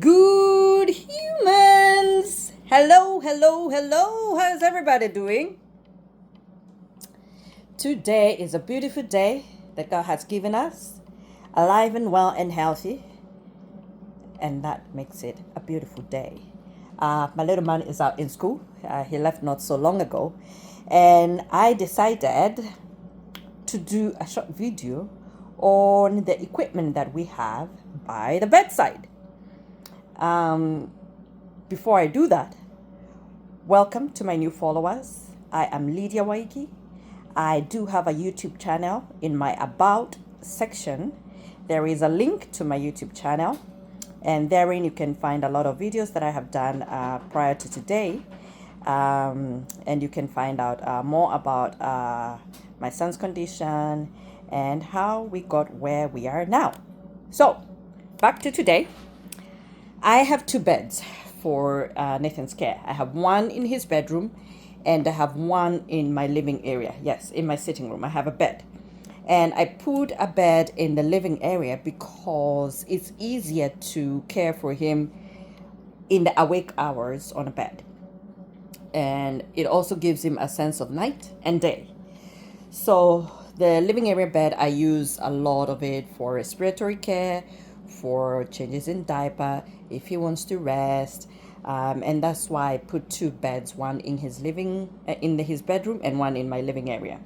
Good humans! Hello, hello, hello! How's everybody doing? Today is a beautiful day that God has given us, alive and well and healthy, and that makes it a beautiful day. My little man is out in school. He left not so long ago, and I decided to do a short video on the equipment that we have by the bedside. Before I do that, welcome to my new followers. I am Lydia Waiki. I do have a YouTube channel. In my About section, there is a link to my YouTube channel, and therein you can find a lot of videos that I have done prior to today. And you can find out more about my son's condition and how we got where we are now. So, back to today. I have two beds for Nathan's care. I have one in his bedroom and I have one in my living area. Yes, in my sitting room, I have a bed. And I put a bed in the living area because it's easier to care for him in the awake hours on a bed. And it also gives him a sense of night and day. So the living area bed, I use a lot of it for respiratory care, for changes in diaper, if he wants to rest. And that's why I put two beds, one in his his bedroom and one in my living area.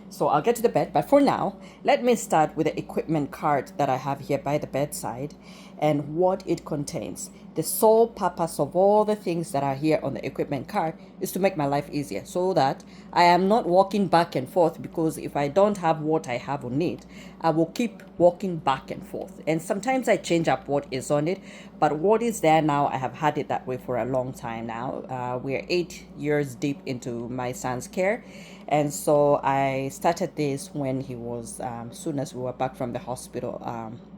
So I'll get to the bed, but for now, let me start with the equipment cart that I have here by the bedside and what it contains. The sole purpose of all the things that are here on the equipment cart is to make my life easier so that I am not walking back and forth, because if I don't have what I have on it, I will keep walking back and forth. And sometimes I change up what is on it, but what is there now, I have had it that way for a long time now. We're 8 years deep into my son's care. And so I started this when he was, soon as we were back from the hospital,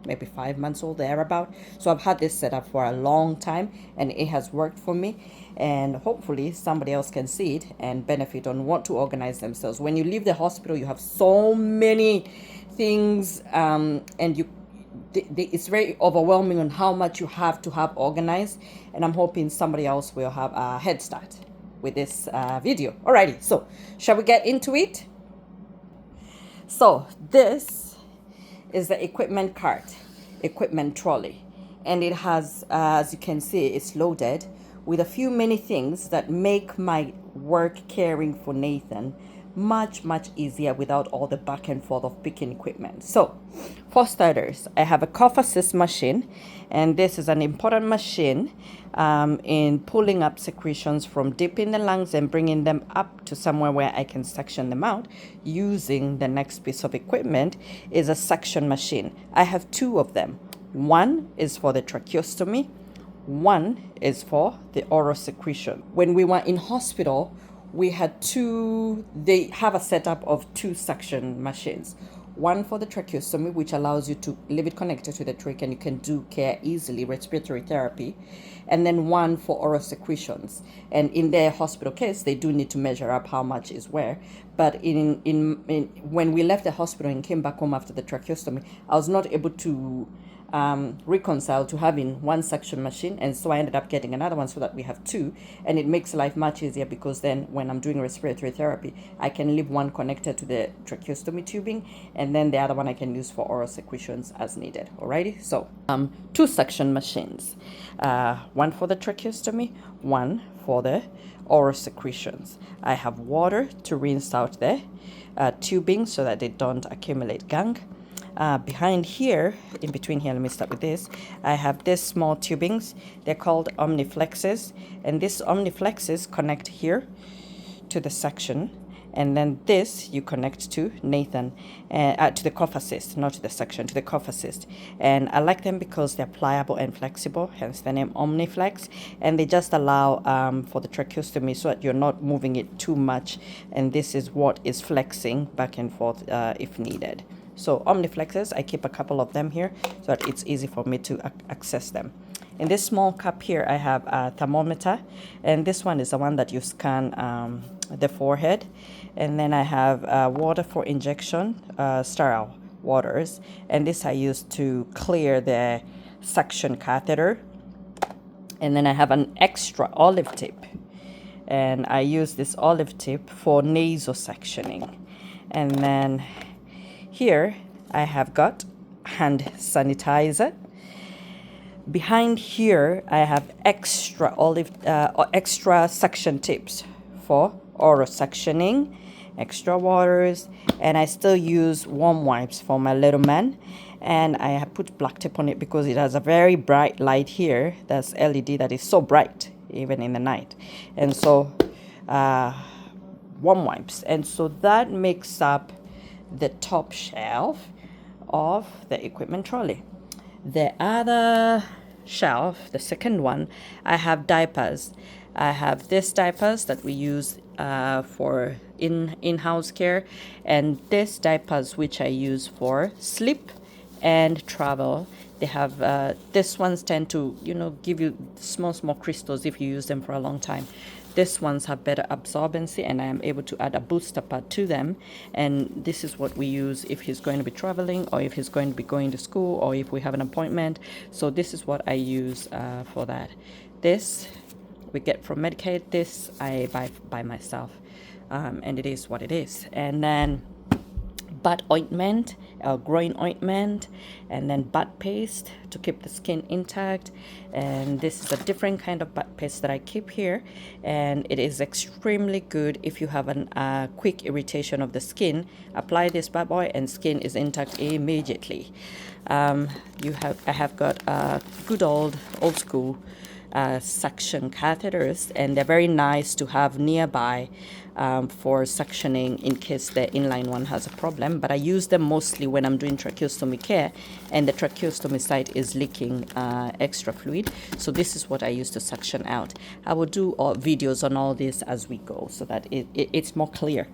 maybe 5 months old, thereabout. So I've had this set up for a long time and it has worked for me. And hopefully somebody else can see it and benefit on what to organize themselves. When you leave the hospital, you have so many things, and it's very overwhelming on how much you have to have organized. And I'm hoping somebody else will have a head start with this video. Alrighty, so shall we get into it? So this is the equipment cart, equipment trolley, and it has, as you can see, it's loaded with a few many things that make my work caring for Nathan much easier without all the back and forth of picking equipment. So for starters, I have a cough assist machine, and this is an important machine in pulling up secretions from deep in the lungs and bringing them up to somewhere where I can suction them out. Using the next piece of equipment is a suction machine. I have two of them. One is for the tracheostomy, one is for the oral secretion. When we were in hospital, we had they have a setup of two suction machines. One for the tracheostomy, which allows you to leave it connected to the trach and you can do care easily, respiratory therapy. And then one for oral secretions. And in their hospital case, they do need to measure up how much is where. But when we left the hospital and came back home after the tracheostomy, I was not able to reconcile to having one suction machine, and so I ended up getting another one so that we have two, and it makes life much easier because then when I'm doing respiratory therapy, I can leave one connected to the tracheostomy tubing, and then the other one I can use for oral secretions as needed. Alrighty, so two suction machines, one for the tracheostomy, one for the oral secretions. I have water to rinse out the tubing so that they don't accumulate gunk. Behind here, in between here, let me start with this. I have these small tubings. They're called omniflexes, and these omniflexes connect here to the suction, and then this you connect to Nathan, to the cough assist, not to the suction, to the cough assist. And I like them because they're pliable and flexible, hence the name Omniflex, and they just allow for the tracheostomy so that you're not moving it too much, and this is what is flexing back and forth if needed. So Omniflexes, I keep a couple of them here so that it's easy for me to access them. In this small cup here, I have a thermometer, and this one is the one that you scan the forehead. And then I have water for injection, sterile waters, and this I use to clear the suction catheter. And then I have an extra olive tip, and I use this olive tip for nasal sectioning. And then here I have got hand sanitizer. Behind here I have extra suction tips for oral sectioning, extra waters, and I still use warm wipes for my little man. And I have put black tip on it because it has a very bright light here, that's LED, that is so bright even in the night. And so warm wipes, and so that makes up the top shelf of the equipment trolley. The other shelf, the second one, I have diapers. I have these diapers that we use for in-house care, and these diapers which I use for sleep and travel. They have these ones tend to give you small crystals if you use them for a long time. These ones have better absorbency, and I am able to add a booster pad to them. And this is what we use if he's going to be traveling, or if he's going to be going to school, or if we have an appointment. So this is what I use for that. This we get from Medicaid. This I buy by myself, and it is what it is. And then butt ointment, groin ointment, and then butt paste to keep the skin intact. And this is a different kind of butt paste that I keep here, and it is extremely good if you have a quick irritation of the skin. Apply this bad boy and skin is intact immediately. I have got good old school suction catheters, and they're very nice to have nearby for suctioning in case the inline one has a problem. But I use them mostly when I'm doing tracheostomy care and the tracheostomy site is leaking extra fluid. So this is what I use to suction out. I will do videos on all this as we go so that it's more clear.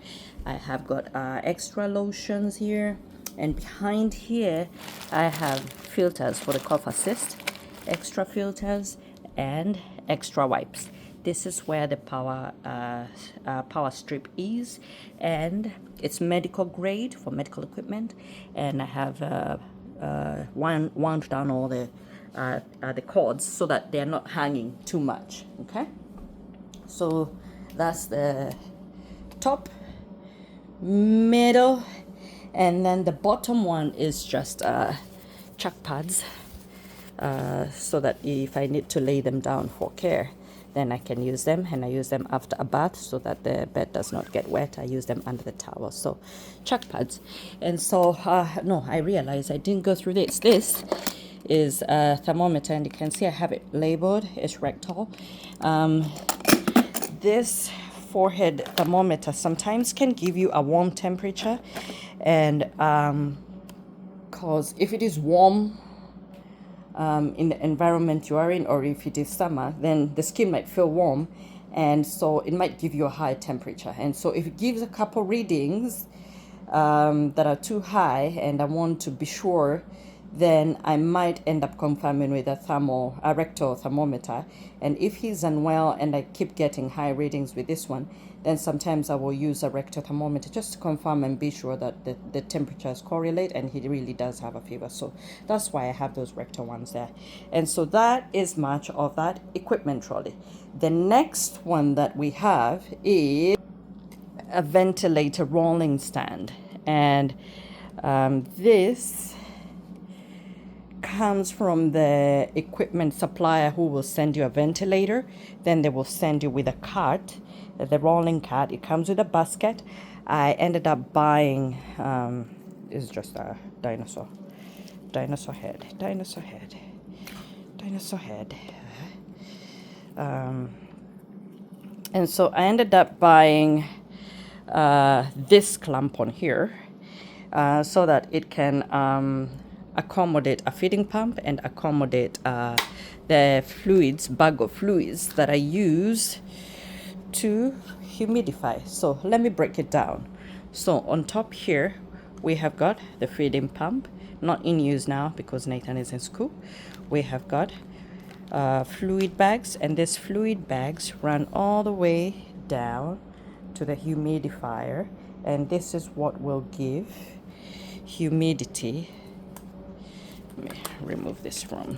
I have got extra lotions here, and behind here I have filters for the cough assist, extra filters, and extra wipes. This is where the power strip is, and it's medical grade for medical equipment. And I have wound down all the cords so that they're not hanging too much. Okay, so that's the top, middle, and then the bottom one is just chuck pads. So that if I need to lay them down for care, then I can use them. And I use them after a bath so that the bed does not get wet. I use them under the towel. So chuck pads. And so no, I realized I didn't go through this. This is a thermometer, and you can see I have it labeled. It's rectal. This forehead thermometer sometimes can give you a warm temperature, and cause if it is warm in the environment you are in, or if it is summer, then the skin might feel warm, and so it might give you a high temperature. And so if it gives a couple readings that are too high and I want to be sure, then I might end up confirming with a rectal thermometer. And if he's unwell and I keep getting high readings with this one, then sometimes I will use a rectal thermometer just to confirm and be sure that the temperatures correlate and he really does have a fever. So that's why I have those rectal ones there. And so that is much of that equipment trolley. The next one that we have is a ventilator rolling stand. And this comes from the equipment supplier who will send you a ventilator. Then they will send you with a cart, the rolling cart. It comes with a basket. I ended up buying, it's just a dinosaur head. And so I ended up buying this clamp on here so that it can accommodate a feeding pump and accommodate the bag of fluids that I use to humidify. So let me break it down. So on top here we have got the feeding pump, not in use now because Nathan is in school. We have got fluid bags, and these fluid bags run all the way down to the humidifier, and this is what will give humidity. Let me remove this from.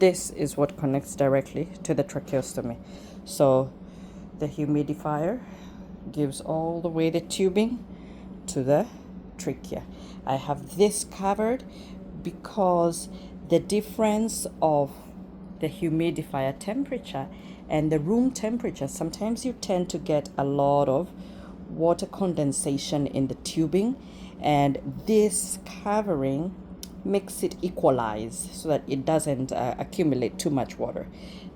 this is what connects directly to the tracheostomy. So the humidifier gives all the way the tubing to the trachea. I have this covered because the difference of the humidifier temperature and the room temperature, sometimes you tend to get a lot of water condensation in the tubing, and this covering makes it equalize so that it doesn't accumulate too much water.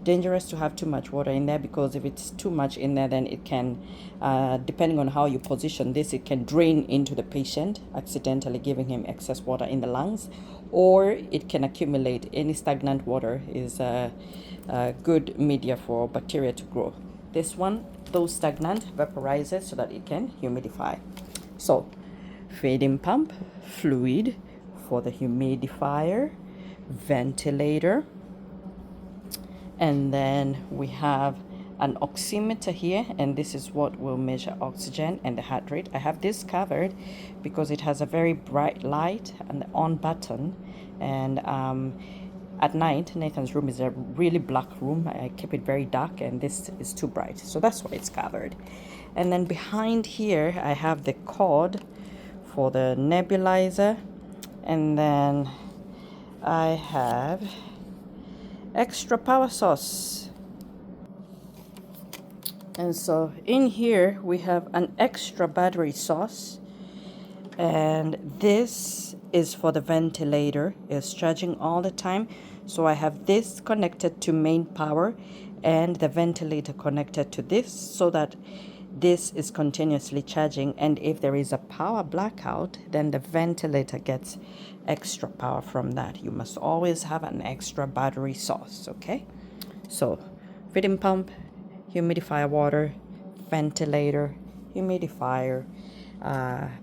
Dangerous to have too much water in there, because if it's too much in there, then it can, depending on how you position this, it can drain into the patient, accidentally giving him excess water in the lungs, or it can accumulate. Any stagnant water is a good media for bacteria to grow. This one, though stagnant, vaporizes so that it can humidify. So feeding pump, fluid for the humidifier, ventilator, and then we have an oximeter here, and this is what will measure oxygen and the heart rate. I have this covered because it has a very bright light and the on button, and at night Nathan's room is a really black room. I keep it very dark, and this is too bright, so that's why it's covered. And then behind here I have the cord for the nebulizer, and then I have extra power source. And so in here we have an extra battery source, and this is for the ventilator. It's charging all the time, so I have this connected to main power and the ventilator connected to this, so that this is continuously charging, and if there is a power blackout, then the ventilator gets extra power from that. You must always have an extra battery source, okay? So feeding pump, humidifier water, ventilator, humidifier,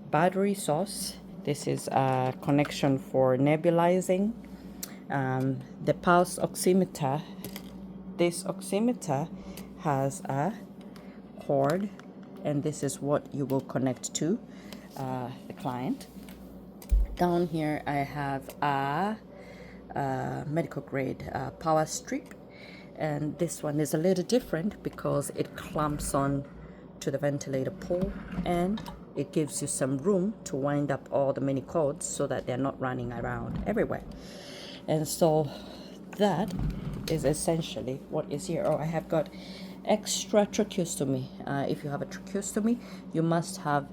battery source. This is a connection for nebulizing. The pulse oximeter, this oximeter has a cord, and this is what you will connect to the client. Down here I have a medical grade power strip, and this one is a little different because it clamps on to the ventilator pole, and it gives you some room to wind up all the many cords so that they're not running around everywhere. And so that is essentially what is here. Oh, I have got extra tracheostomy. If you have a tracheostomy, you must have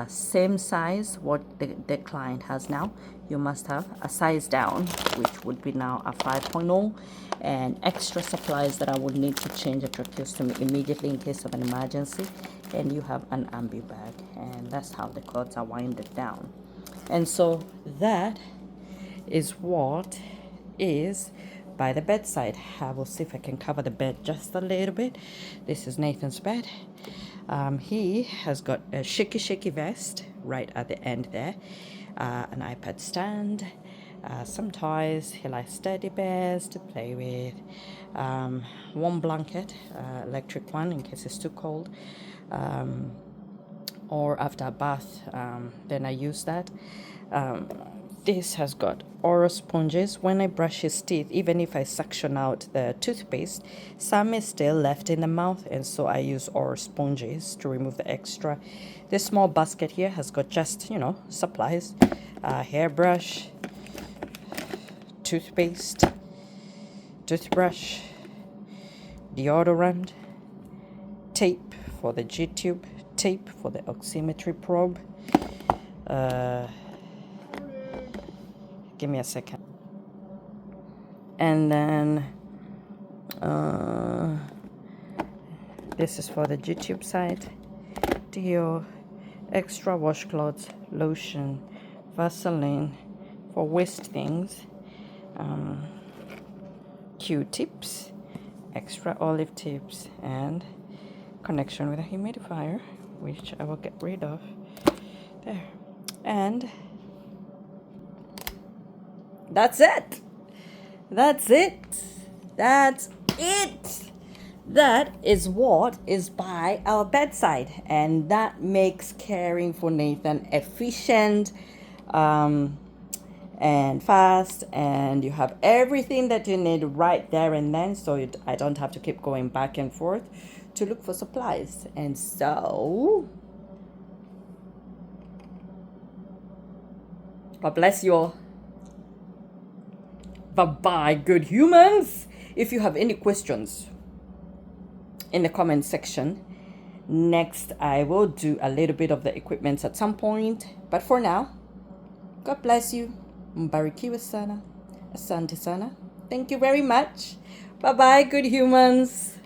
same size what the client has now. You must have a size down, which would be now a 5.0, and extra supplies that I would need to change a tracheostomy immediately in case of an emergency. And you have an ambu bag, and that's how the cords are winded down. And so that is what is by the bedside. I will see if I can cover the bed just a little bit. This is Nathan's bed. He has got a shaky vest right at the end there, an iPad stand, some toys. He likes teddy bears to play with, warm blanket, electric one in case it's too cold, or after a bath, then I use that. This has got oral sponges. When I brush his teeth, even if I suction out the toothpaste, some is still left in the mouth, and so I use oral sponges to remove the extra. This small basket here has got just, supplies, hairbrush, toothpaste, toothbrush, deodorant, tape for the G-tube, tape for the oximetry probe. Give me a second. And then this is for the G-tube side. Deo, extra washcloths, lotion, Vaseline for waste things, Q-tips, extra olive tips, and connection with a humidifier, which I will get rid of there. And that's it. That is what is by our bedside, and that makes caring for Nathan efficient, and fast, and you have everything that you need right there and then, so I don't have to keep going back and forth to look for supplies. And so God bless you all. Bye bye, good humans. If you have any questions, in the comment section. Next, I will do a little bit of the equipment at some point, but for now, God bless you. Mbarikiwa sana. Asante sana. Thank you very much. Bye bye, good humans.